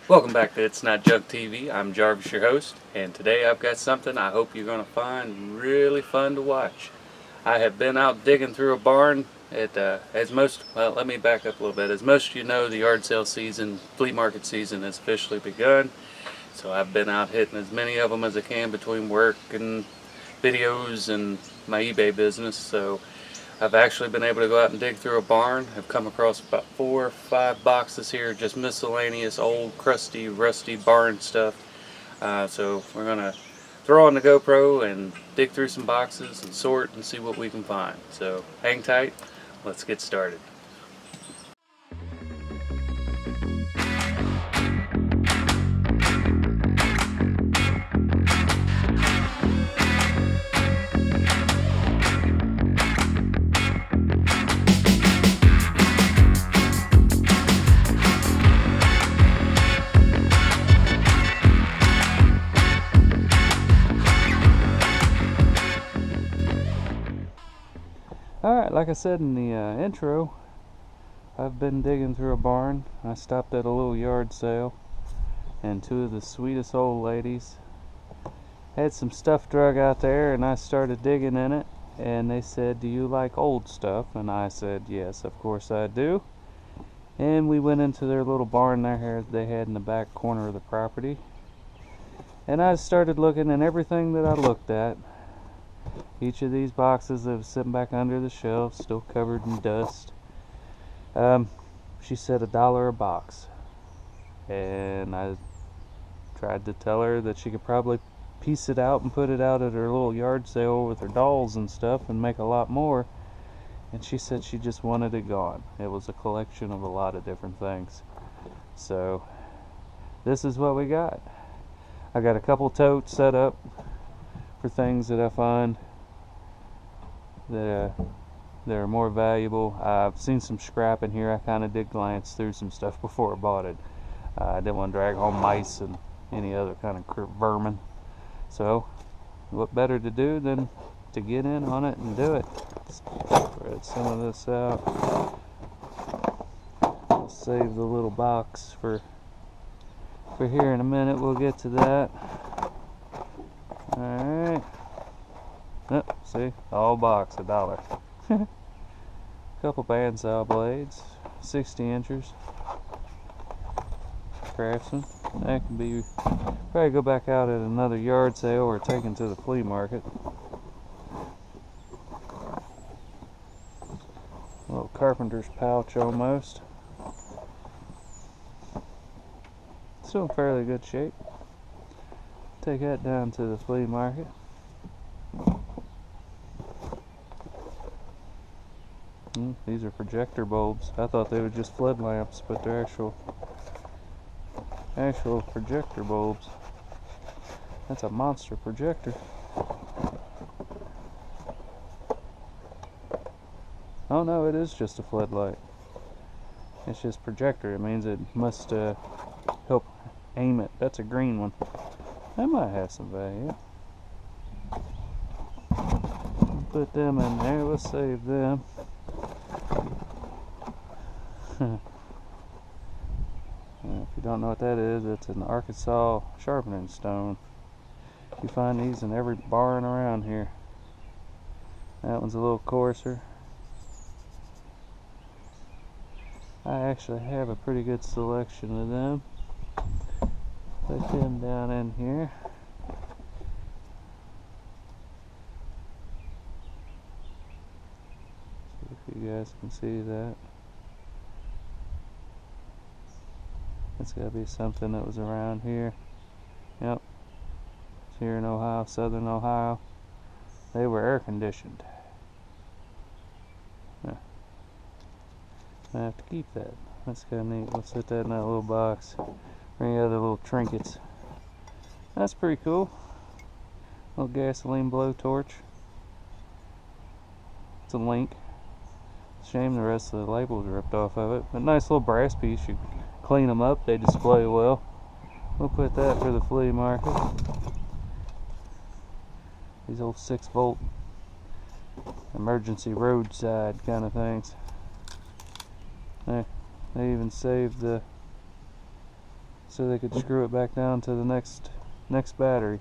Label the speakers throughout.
Speaker 1: Welcome back to Itsnotjunktv. I'm Jarvis, your host, and today I've got something I hope you're going to find really fun to watch. I have been out digging through a barn. Let me back up a little bit. As most of you know, the yard sale season, flea market season has officially begun. So I've been out hitting as many of them as I can between work and videos and my eBay business. So I've actually been able to go out and dig through a barn. I've come across about 4 or 5 boxes here, just miscellaneous old crusty rusty barn stuff. So we're going to throw on the GoPro and dig through some boxes and sort and see what we can find. So hang tight, let's get started. Alright, like I said in the intro, I've been digging through a barn. I stopped at a little yard sale, and two of the sweetest old ladies had some stuff drug out there, and I started digging in it, and they said, "Do you like old stuff?" And I said, "Yes, of course I do." And we went into their little barn there they had in the back corner of the property, and I started looking, and everything that I looked at, each of these boxes that was sitting back under the shelf, still covered in dust, she said $1 a box. And I tried to tell her that she could probably piece it out and put it out at her little yard sale with her dolls and stuff and make a lot more. And she said she just wanted it gone. It was a collection of a lot of different things. So this is what we got. I got a couple totes set up for things that I find that are more valuable. I've seen some scrap in here. I kind of did glance through some stuff before I bought it. I didn't want to drag home mice and any other kind of vermin. So what better to do than to get in on it and do it. Spread some of this out. I'll save the little box for here in a minute. We'll get to that. Alright. Oh, see? All box, $1. Couple bandsaw blades, 60 inches. Craftsman. That can be probably go back out at another yard sale or taken to the flea market. A little carpenter's pouch almost. Still in fairly good shape. Take that down to the flea market. These are projector bulbs. I thought they were just flood lamps, but they're actual projector bulbs. That's a monster projector. Oh no, it is just a floodlight. It's just projector. It means it must help aim it. That's a green one. That might have some value. Put them in there. We'll save them. If you don't know what that is, it's an Arkansas sharpening stone. You find these in every barn around here. That one's a little coarser. I actually have a pretty good selection of them. Put them down in here. See if you guys can see that. It's got to be something that was around here. Yep. It's here in Ohio, southern Ohio. They were air conditioned. I have to keep that. That's kind of neat. We'll set that in that little box. Or any other little trinkets. That's pretty cool. Little gasoline blowtorch. It's a Link. Shame the rest of the labels are ripped off of it. But nice little brass piece. You clean them up, they display well. We'll put that for the flea market. These old 6-volt emergency roadside kind of things. They even saved the so they could screw it back down to the next battery.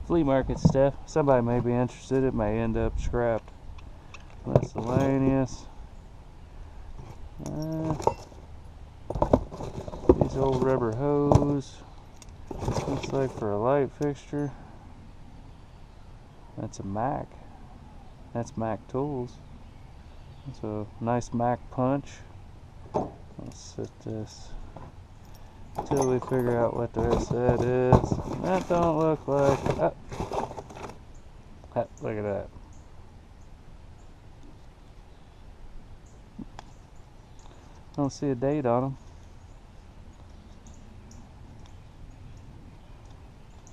Speaker 1: Flea market stuff. Somebody may be interested. It may end up scrapped. Miscellaneous. These old rubber hose. Looks like for a light fixture. That's a Mac. That's Mac tools. It's a nice Mac punch. Let's set this until we figure out what the rest of that is. That don't look like. Look at that. Don't see a date on them.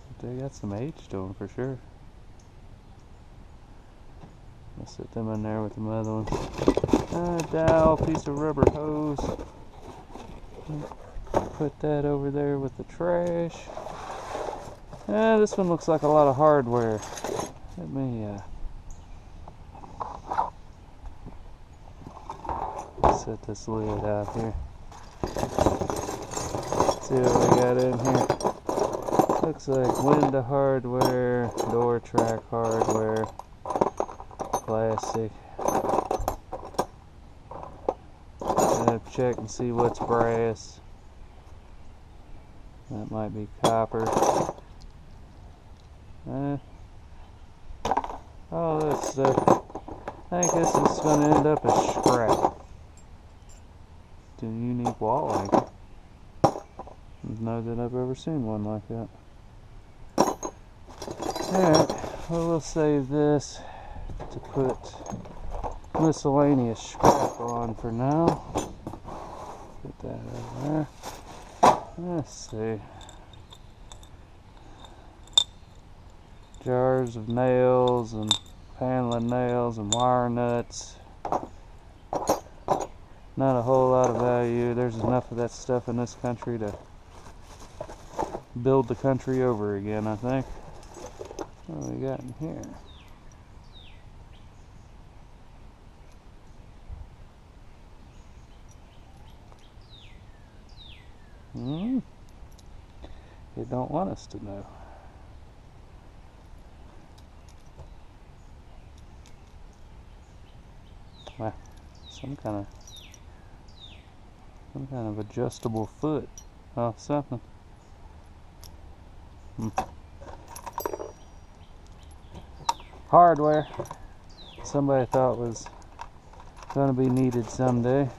Speaker 1: But they got some age to them for sure. Let's set them in there with the other ones. Dowel, piece of rubber hose. Put that over there with the trash. This one looks like a lot of hardware. Let me set this lid out here. See what we got in here. Looks like window hardware, door track hardware, plastic. Check and see what's brass. That might be copper. All this stuff. I think this is going to end up as scrap. It's a unique wall anchor. I don't know that I've ever seen one like that. Alright, well, we'll save this to put miscellaneous scrap on for now. Put that over there. Let's see. Jars of nails and paneling nails and wire nuts. Not a whole lot of value. There's enough of that stuff in this country to build the country over again, I think. What do we got in here? They don't want us to know. Well, some kind of adjustable foot. Oh, something. Hardware. Somebody thought was going to be needed someday.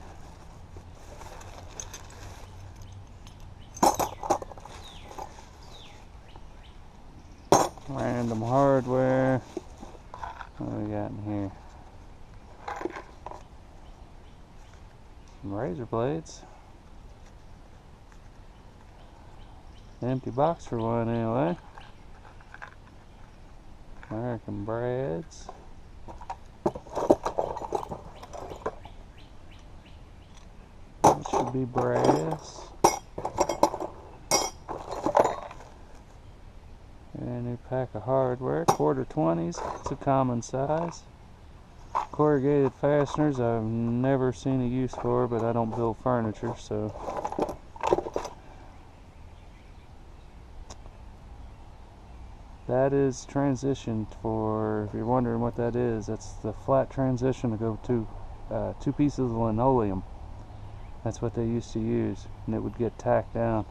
Speaker 1: Random hardware. What do we got in here? Some razor blades. Empty box for one anyway. American Brads. That should be brass. And a new pack of hardware, quarter 20s. It's a common size. Corrugated fasteners I've never seen a use for, but I don't build furniture, so. That is transition for, if you're wondering what that is, that's the flat transition to go to 2 pieces of linoleum. That's what they used to use, and it would get tacked down.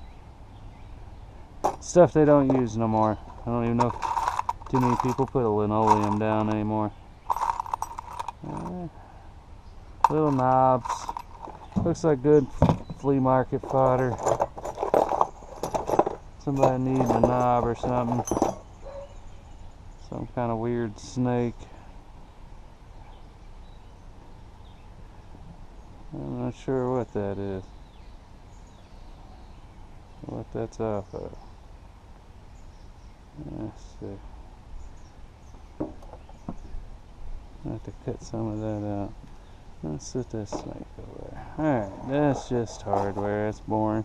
Speaker 1: Stuff they don't use no more. I don't even know if too many people put a linoleum down anymore. Little knobs. Looks like good flea market fodder. Somebody needing a knob or something. Some kind of weird snake. I'm not sure what that is. What that's off of. Let's see. I have to cut some of that out. Let's set that snake over there. Alright, that's just hardware. That's boring.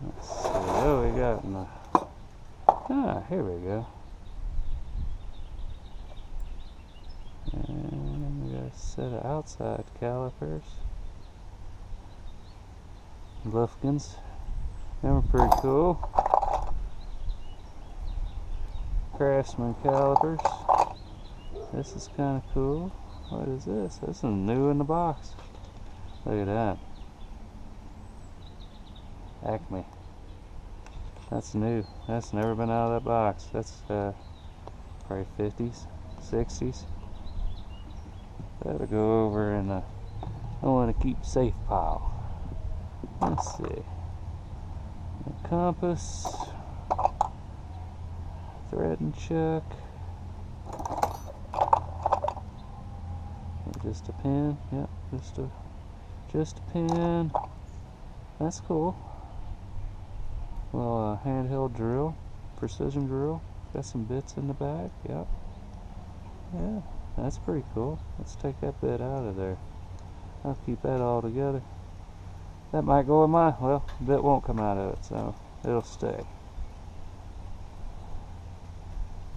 Speaker 1: Let's see. Oh, we got in the... here we go. And we got a set of outside calipers. Lufkins. Them are pretty cool. Craftsman calipers. This is kind of cool. What is this? This is new in the box. Look at that. Acme. That's new. That's never been out of that box. That's probably 50s, 60s. That'll go over in the I want to keep safe pile. Let's see. A compass. Thread and chuck. Just a pin. Yep, just a pin. That's cool. Well, handheld drill, precision drill. Got some bits in the back. Yep. Yeah, that's pretty cool. Let's take that bit out of there. I'll keep that all together. That might go in my, well, the bit won't come out of it, so it'll stay.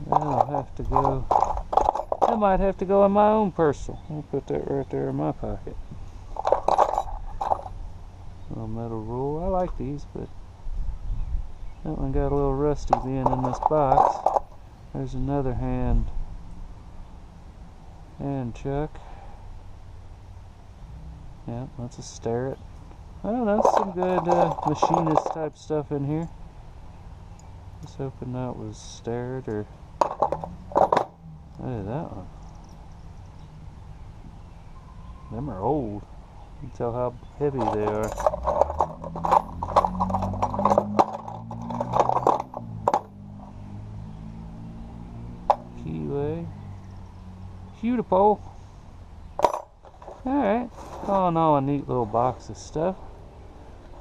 Speaker 1: That'll have to go. That might have to go in my own parcel. I'll put that right there in my pocket. Little metal rule. I like these, but that one got a little rusty being in this box. There's another hand chuck. Yeah, that's a starret. I don't know, some good machinist type stuff in here. Just hoping that was starret or. Look at that one. Them are old. You can tell how heavy they are. Keyway. Beautiful. Alright. All in all, a neat little box of stuff.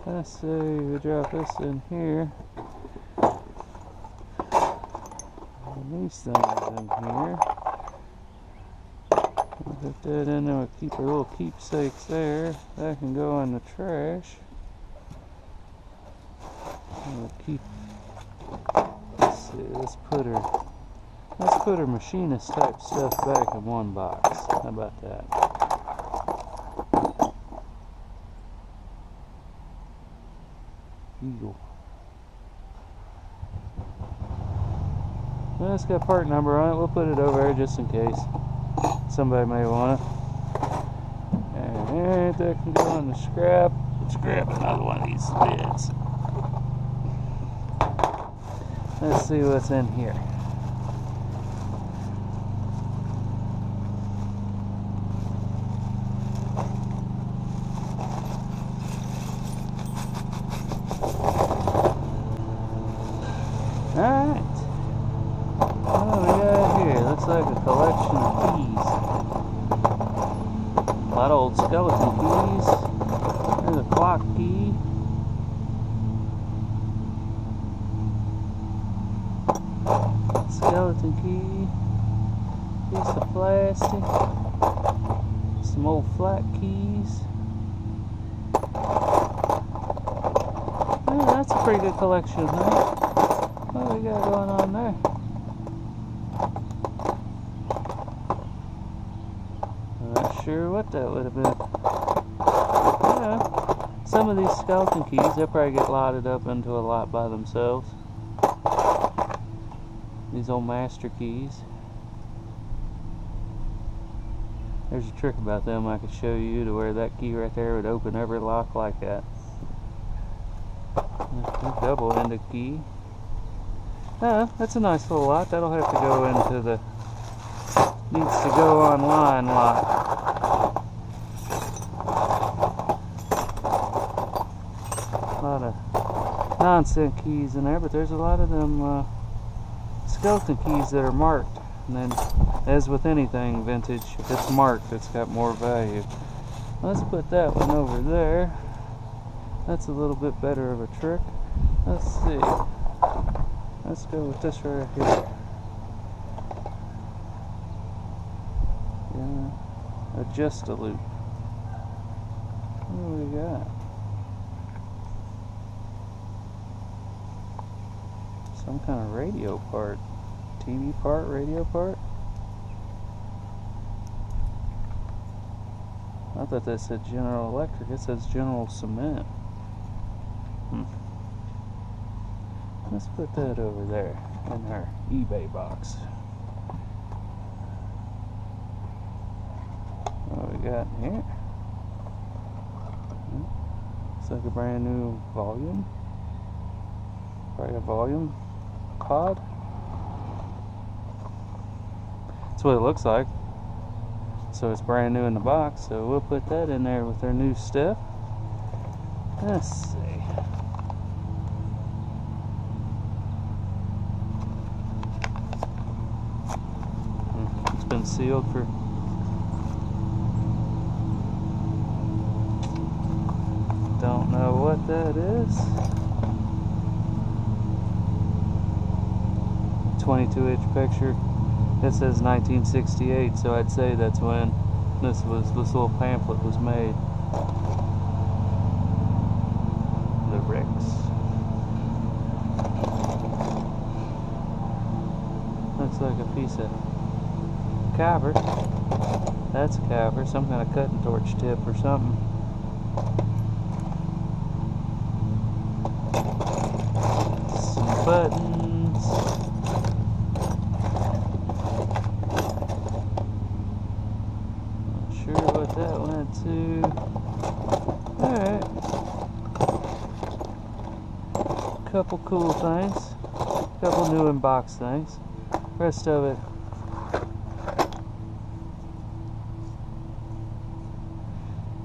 Speaker 1: Let's see, we drop this in here. And these things in here. We'll put that in there, we'll keep our little keepsakes there. That can go in the trash. We'll keep, let's see, let's put our machinist type stuff back in one box. How about that? Eagle. Well, it's got part number on it. We'll put it over there just in case somebody may want it. Alright, that can go in the scrap. Let's grab another one of these bits. Let's see what's in here. Alright. What do we got here? Looks like a collection of keys. A lot of old skeleton keys. There's a clock key. Skeleton key. Piece of plastic. Some old flat keys. Oh, that's a pretty good collection, huh? What do we got going on there? I'm not sure what that would have been. Yeah, some of these skeleton keys, they'll probably get lotted up into a lot by themselves. These old master keys. There's a trick about them I could show you to where that key right there would open every lock like that. Double-ended key. That's a nice little lot. That'll have to go into the needs to go online lot. A lot of nonsense keys in there, but there's a lot of them skeleton keys that are marked. And then, as with anything vintage, if it's marked, it's got more value. Let's put that one over there. That's a little bit better of a trick. Let's see. Let's go with this right here. Yeah, adjust a loop. What do we got? Some kind of radio part. TV part, radio part? I thought that said General Electric. It says General Cement. Let's put that over there in our eBay box. What we got here? It's like a brand new volume. Probably a volume pod. That's what it looks like. So it's brand new in the box. So we'll put that in there with our new stuff. Let's see. It's been sealed for don't know what that is. 22-inch picture. It says 1968, so I'd say that's when this little pamphlet was made. The Ricks. Looks like a piece of copper. That's copper, some kind of cutting torch tip or something. Some buttons. Not sure what that went to. Alright. Couple cool things. Couple new in-box things. Rest of it.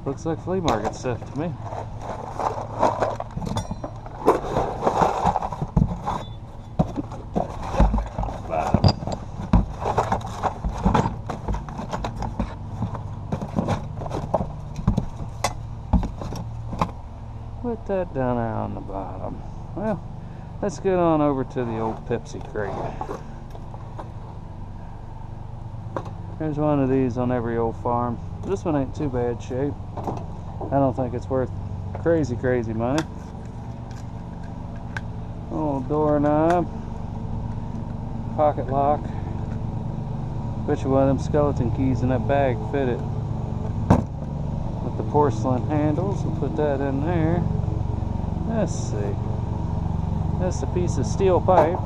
Speaker 1: Looks like flea market stuff to me. Put that down there on the bottom. Well, let's get on over to the old Pepsi crate. There's one of these on every old farm. This one ain't too bad shape. I don't think it's worth crazy money. Old doorknob, pocket lock. Bet you one of them skeleton keys in that bag fit it. With the porcelain handles, we'll put that in there. Let's see. That's a piece of steel pipe.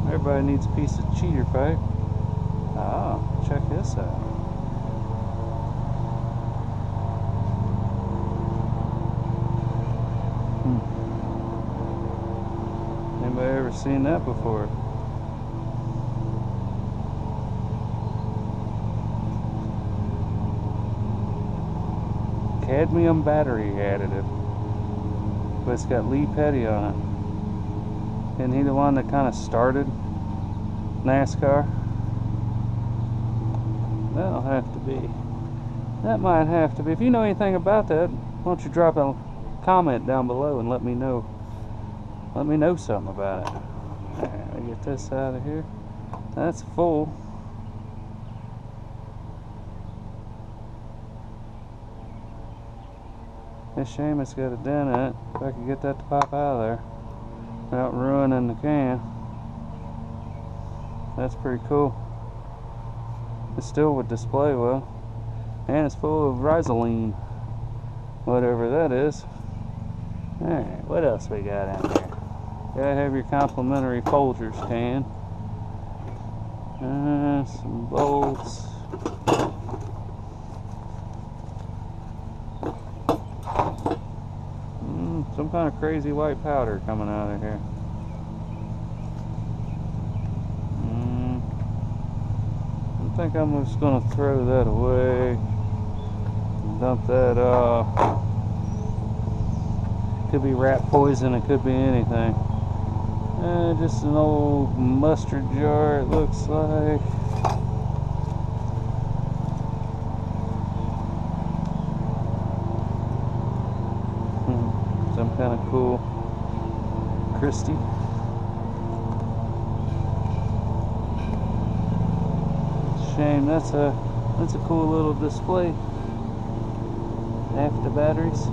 Speaker 1: Everybody needs a piece of cheater pipe. Oh, check this out. Anybody ever seen that before? Cadmium battery additive. But it's got Lee Petty on it. Isn't he the one that kind of started NASCAR? That'll have to be. That might have to be. If you know anything about that, why don't you drop a comment down below and let me know. Let me know something about it. Alright, let me get this out of here. That's full. It's a shame it's got a dent in it. If I could get that to pop out of there without ruining the can. That's pretty cool. It still would display well. And it's full of Rizoline. Whatever that is. Alright, what else we got in there? Gotta have your complimentary Folgers can. Some bolts. Some kind of crazy white powder coming out of here. I think I'm just gonna throw that away. Dump that off. Could be rat poison, it could be anything. Just an old mustard jar, it looks like. Some kind of cool Christie. Shame, that's a cool little display. After batteries.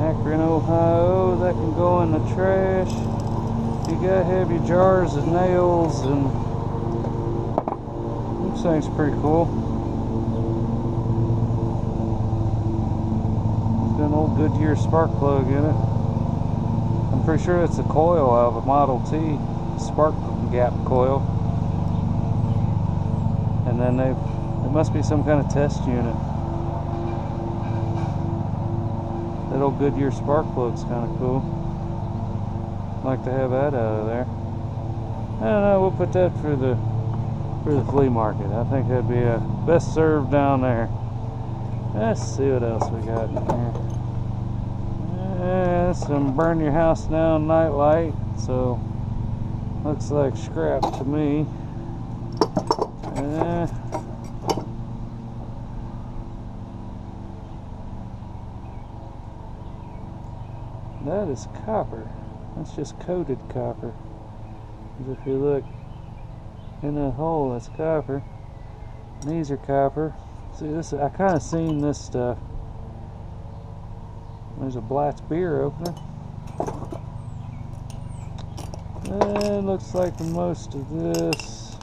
Speaker 1: Akron, Ohio, that can go in the trash. You gotta have your jars of nails, and this thing's pretty cool. Got an old Goodyear spark plug in it. pretty sure it's a coil of a Model T spark gap coil. And then it must be some kind of test unit. That old Goodyear spark plug's kind of cool. Like to have that out of there. I don't know, we'll put that for the flea market. I think that'd be best served down there. Let's see what else we got in here. Some burn your house down night light. So looks like scrap to me. That is copper. That's just coated copper. If you look in that hole, that's copper. And these are copper. See, this, I kind of seen this stuff. There's a Blatz beer opener. It looks like most of this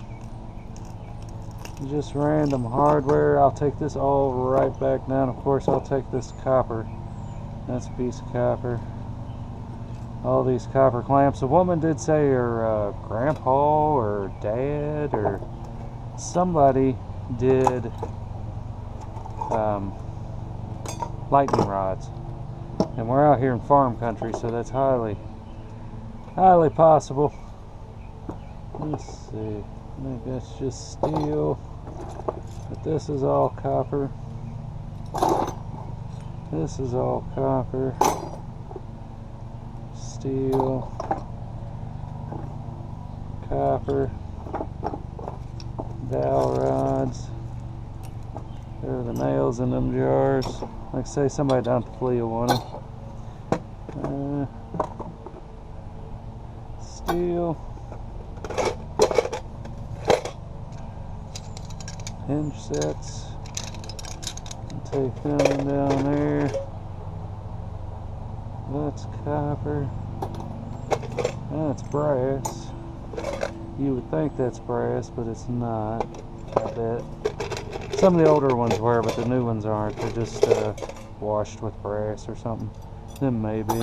Speaker 1: is just random hardware. I'll take this all right back down. Of course, I'll take this copper. That's a piece of copper. All these copper clamps. A woman did say her grandpa or dad or somebody did lightning rods. And we're out here in farm country, so that's highly possible. Let's see. I think that's just steel. But this is all copper. This is all copper. Steel. Copper. Dowel rods. There are the nails in them jars. Like I say, somebody down at the flea will want them. Steel. Hinge sets. Take them down there. That's copper. That's brass. You would think that's brass, but it's not. I bet. Some of the older ones were, but the new ones aren't. They're just washed with brass or something. Then maybe.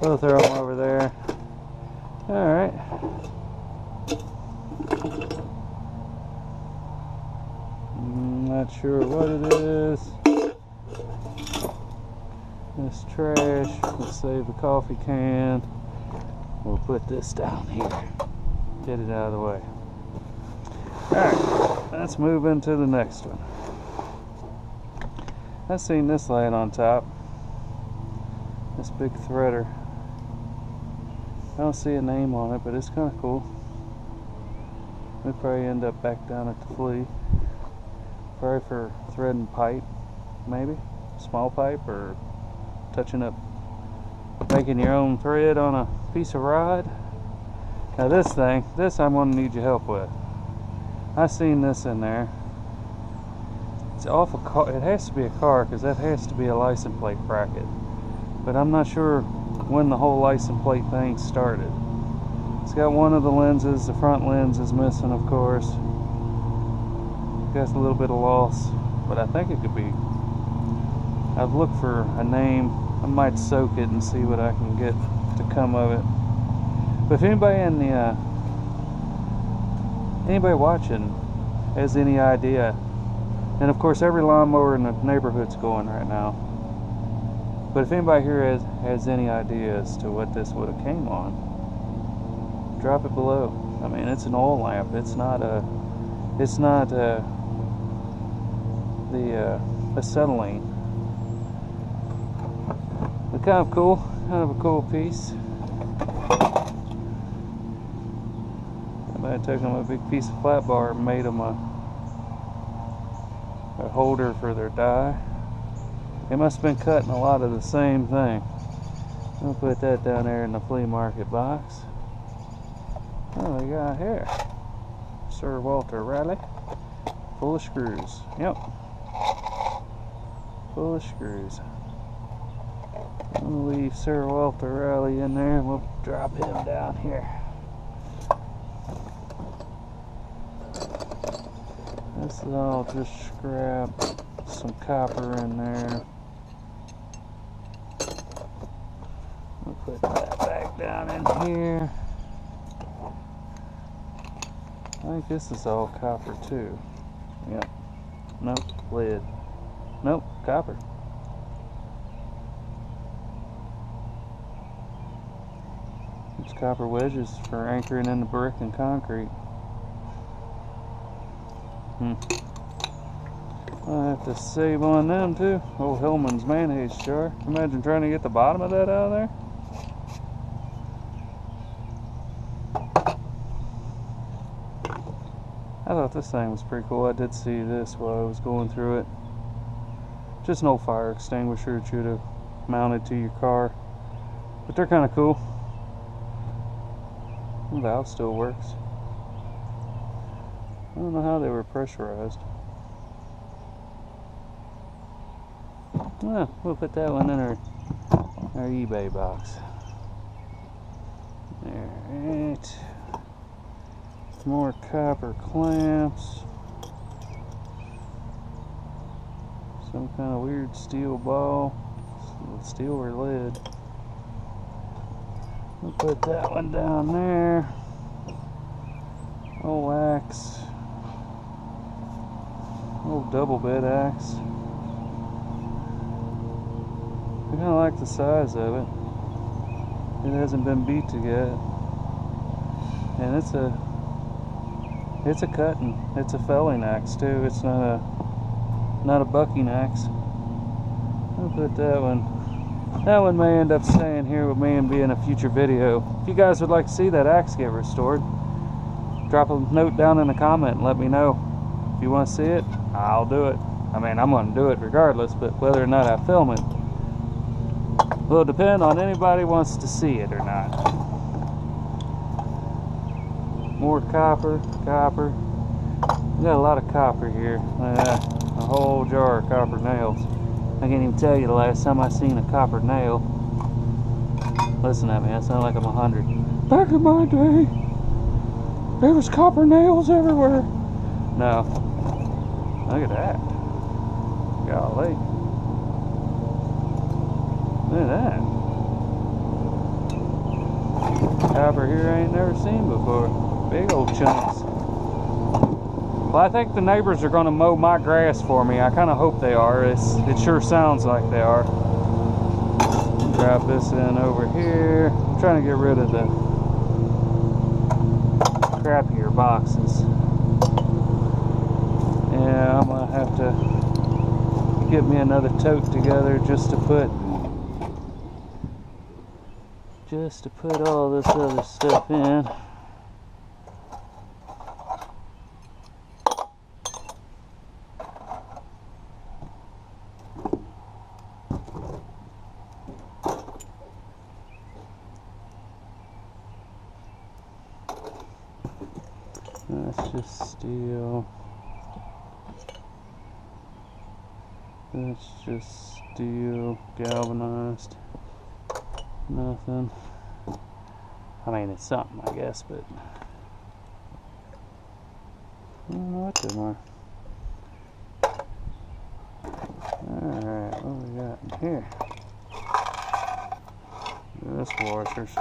Speaker 1: We'll throw them over there. Alright. Not sure what it is. This trash. Let's save the coffee can. We'll put this down here. Get it out of the way. Alright. Let's move into the next one. I've seen this laying on top. This big threader. I don't see a name on it, but it's kind of cool. We'll probably end up back down at the flea. Probably for threading pipe, maybe. Small pipe, or touching up, making your own thread on a piece of rod. Now this I'm going to need your help with. I've seen this in there. It's off a car. It has to be a car, because that has to be a license plate bracket. But I'm not sure when the whole license plate thing started. It's got one of the lenses. The front lens is missing, of course. Got a little bit of loss, but I think it could be. I've looked for a name. I might soak it and see what I can get to come of it. But if anybody in the anybody watching has any idea, and of course every lawnmower in the neighborhood's going right now, but if anybody here has any idea as to what this would have came on, drop it below. I mean, it's an oil lamp. It's not acetylene. But kind of cool, kind of a cool piece. I took them a big piece of flat bar and made them a holder for their dye. They must have been cutting a lot of the same thing. I'll put that down there in the flea market box. Oh, we got here Sir Walter Raleigh, full of screws. Yep, full of screws. We'll leave Sir Walter Raleigh in there and we'll drop him down here. This is all just scrap, some copper in there. We'll put that back down in here. I think this is all copper too. Yep. Nope, lead. Nope, copper. It's copper wedges for anchoring in the brick and concrete. I have to save on them too. Old Hillman's mayonnaise jar. Imagine trying to get the bottom of that out of there. I thought this thing was pretty cool. I did see this while I was going through it. Just an old fire extinguisher that you'd have mounted to your car. But they're kind of cool. The valve still works. I don't know how they were pressurized. Well, we'll put that one in our eBay box. Alright. More copper clamps. Some kind of weird steel ball. Steel or lead. We'll put that one down there. Old axe. Old double bed axe. I kind of like the size of it. It hasn't been beat to yet. And it's a cutting. It's a felling axe too. It's not a bucking axe. I'll put that one. That one may end up staying here with me and be in a future video. If you guys would like to see that axe get restored, drop a note down in the comment and let me know. If you want to see it, I'll do it. I mean, I'm going to do it regardless, but whether or not I film it will depend on anybody wants to see it or not. More copper. We got a lot of copper here. A whole jar of copper nails. I can't even tell you the last time I seen a copper nail. Listen at me, I sound like I'm 100. Back in my day, there was copper nails everywhere. No. Look at that. Golly. Look at that. Copper here I ain't never seen before. Big old chunks. Well, I think the neighbors are going to mow my grass for me. I kind of hope they are. It sure sounds like they are. Drop this in over here. I'm trying to get rid of the crappier boxes. Yeah, I'm going to have to get me another tote together just to put all this other stuff in. That's just steel. That's just steel, galvanized. Nothing. I mean, it's something, I guess, but I don't know what they are. Alright, what do we got in here? This washers.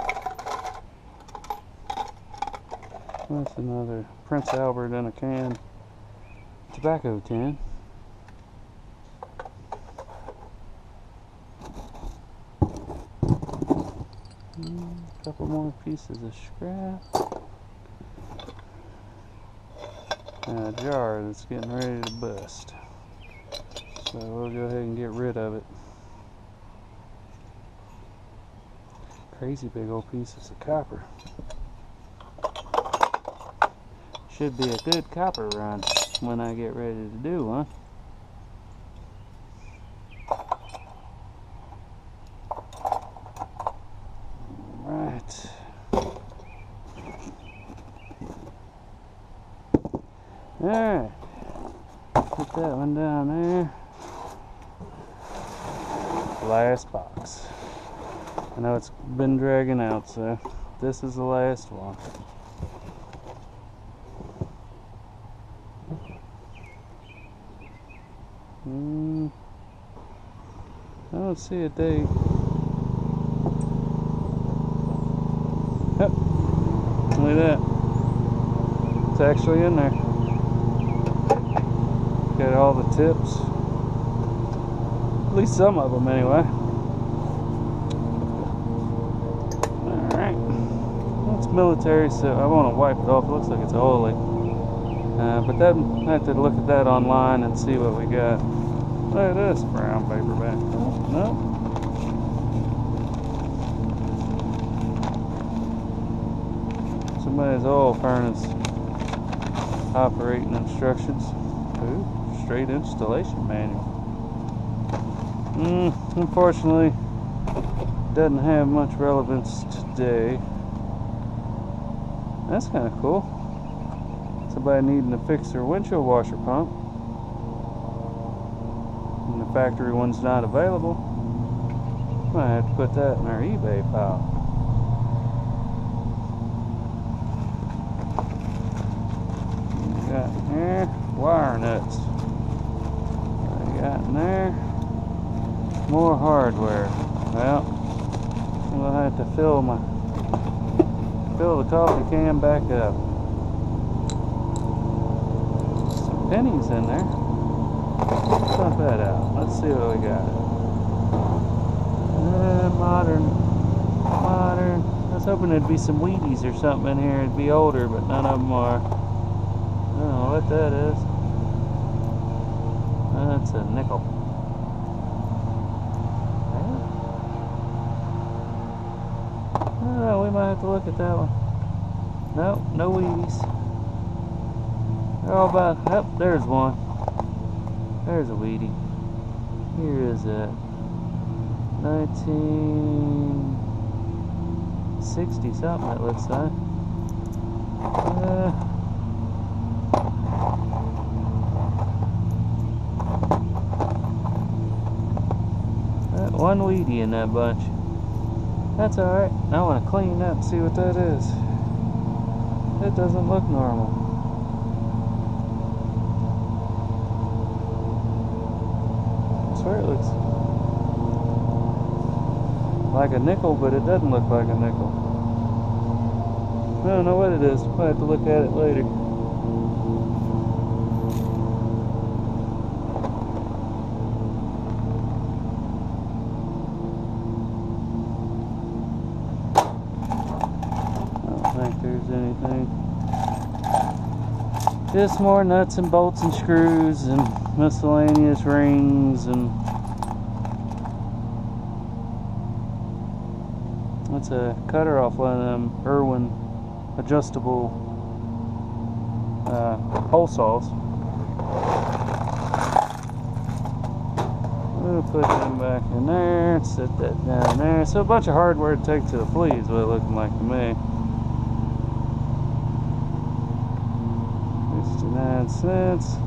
Speaker 1: That's another Prince Albert in a can. Tobacco tin. A couple more pieces of scrap. And a jar that's getting ready to bust. So we'll go ahead and get rid of it. Crazy big old pieces of copper. Should be a good copper run when I get ready to do one. Right. Alright. Put that one down there. Last box. I know it's been dragging out, so this is the last one. I don't see a date. It's actually in there. Got all the tips. At least some of them anyway. Alright. It's military, so I want to wipe it off. It looks like it's oily. But that, I have to look at that online and see what we got. Look at this brown paperback. No. Somebody's oil furnace operating instructions. Ooh, straight installation manual. Unfortunately, doesn't have much relevance today. That's kind of cool. Somebody needing to fix their windshield washer pump, and the factory one's not available. Might have to put that in our eBay pile. What we got in there? Wire nuts. What we got in there? More hardware. Well, we'll have to fill the coffee can back up. Some pennies in there. Let's dump that out. Let's see what we got. Modern. I was hoping there'd be some Wheaties or something in here. It'd be older, but none of them are. I don't know what that is. That's a nickel. Oh, we might have to look at that one. Nope, no Wheaties. They're all about. Oh, there's one. There's a Wheatie. Here is it. 1960 something it looks like. One Wheatie in that bunch. That's alright. I want to clean that and see what that is. It doesn't look normal. I swear it looks like a nickel, but it doesn't look like a nickel. I don't know what it is. We'll have to look at it later. There's anything. Just more nuts and bolts and screws and miscellaneous rings and that's a cutter off one of them Irwin adjustable hole saws. We'll put them back in there, set that down there. So a bunch of hardware to take to the flea is what it looking like to me. 69 cents.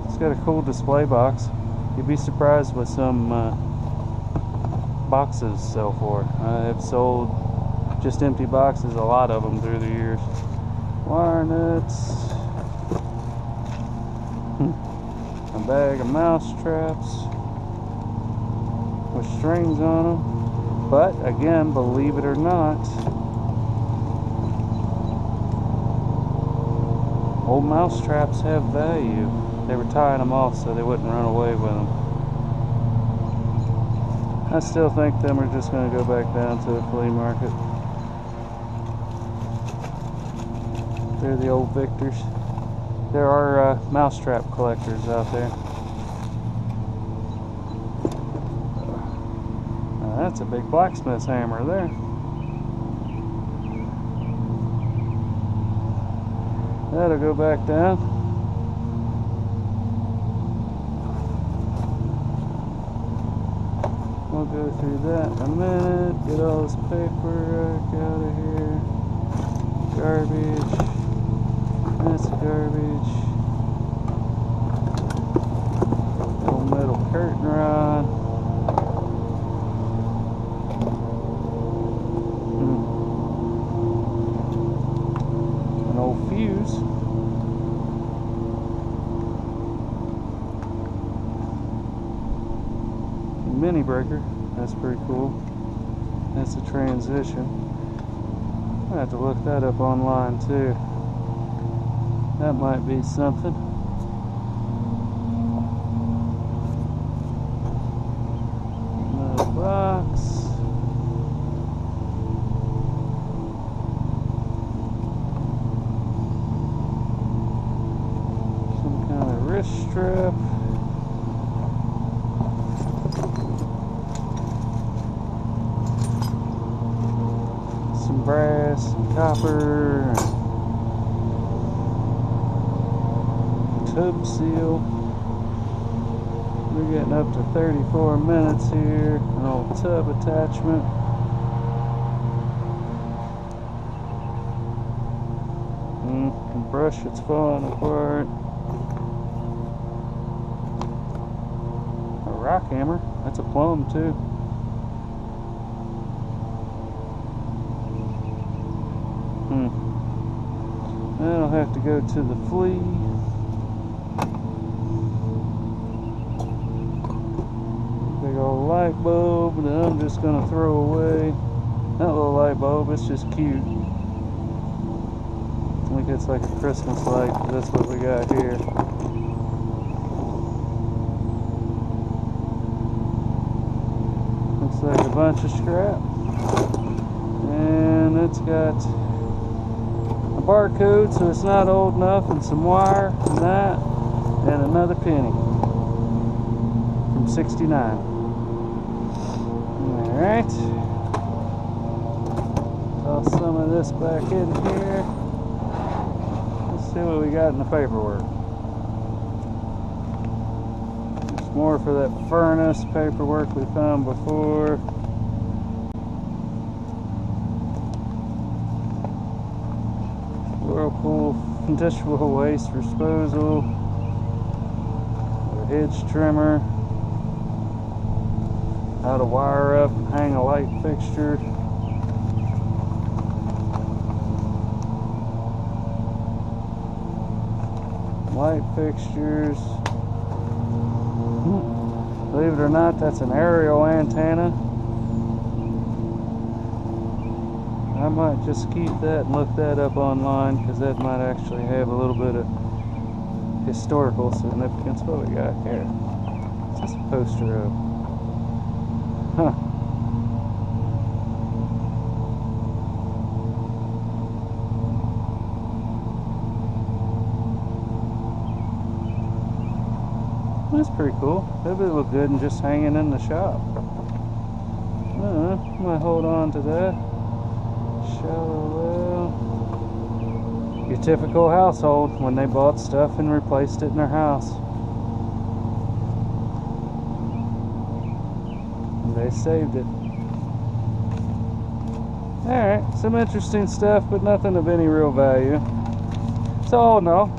Speaker 1: It's got a cool display box. You'd be surprised what some boxes sell for. I've sold just empty boxes, a lot of them through the years. Wire nuts. A bag of mouse traps with strings on them. But again, believe it or not, old mouse traps have value. They were tying them off so they wouldn't run away with them. I still think them are just going to go back down to the flea market. They're the old victors. There are mousetrap collectors out there. That's a big blacksmith's hammer there. That'll go back down. We'll go through that in a minute. Get all this paper out of here. Garbage. That's garbage. Old metal curtain rod. An old fuse. Mini breaker. That's pretty cool. That's a transition. I have to look that up online too. That might be something. Another box. Some kind of wrist strap. Some brass, some copper, tub seal. We're getting up to 34 minutes here. An old tub attachment. Can brush, it's falling apart. A rock hammer. That's a plumb too. I'll have to go to the flea. Big old light bulb that I'm just gonna throw away. That little light bulb, it's just cute. I think it's like a Christmas light, but that's what we got here. Looks like a bunch of scrap. And it's got barcode, so it's not old enough, and some wire and that, and another penny from 69. Alright, toss some of this back in here. Let's see what we got in the paperwork. There's more for that furnace paperwork we found before. Whirlpool industrial waste disposal, a hedge trimmer, how to wire up and hang a light fixture, light fixtures. Believe it or not, that's an aerial antenna. I might just keep that and look that up online, because that might actually have a little bit of historical significance. What we got here? It's just a poster of. Huh. That's pretty cool. That would look good and just hanging in the shop. Might hold on to that. Shallow well. Your typical household when they bought stuff and replaced it in their house. And they saved it. Alright, some interesting stuff, but nothing of any real value. So all in all,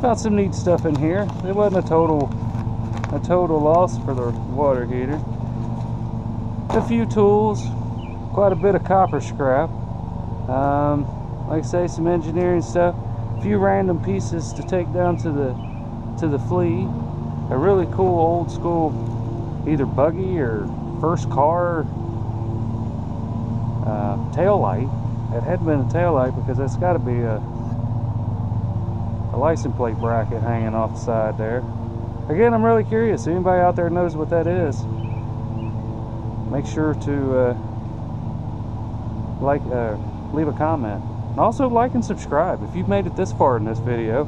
Speaker 1: found some neat stuff in here. It wasn't a total loss for the water heater. A few tools, quite a bit of copper scrap. Like I say, some engineering stuff, a few random pieces to take down to the flea. A really cool old school either buggy or first car tail light. It had been a tail light because that's got to be a license plate bracket hanging off the side there. Again, I'm really curious. Anybody out there knows what that is? Make sure to leave a comment. And also like and subscribe. If you've made it this far in this video,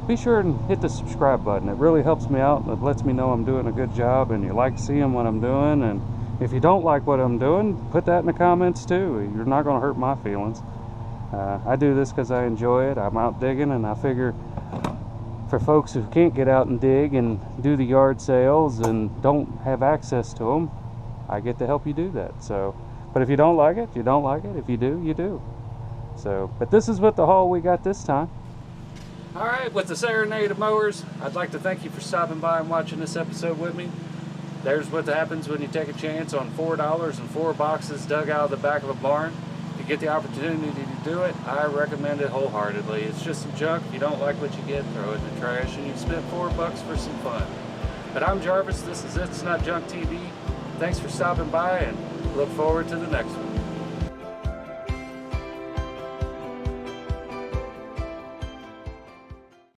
Speaker 1: be sure and hit the subscribe button. It really helps me out. It lets me know I'm doing a good job and you like seeing what I'm doing. And if you don't like what I'm doing, put that in the comments too. You're not going to hurt my feelings. I do this because I enjoy it. I'm out digging, and I figure for folks who can't get out and dig and do the yard sales and don't have access to them, I get to help you do that. So, but if you don't like it, you don't like it. If you do, you do. So, but this is what the haul we got this time. All right, with the Serenade of Mowers, I'd like to thank you for stopping by and watching this episode with me. There's what happens when you take a chance on $4 and 4 boxes dug out of the back of a barn. If you get the opportunity to do it, I recommend it wholeheartedly. It's just some junk. If you don't like what you get, throw it in the trash, and you've spent $4 for some fun. But I'm Jarvis. This is Itsnotjunktv. Thanks for stopping by, and look forward to the next one.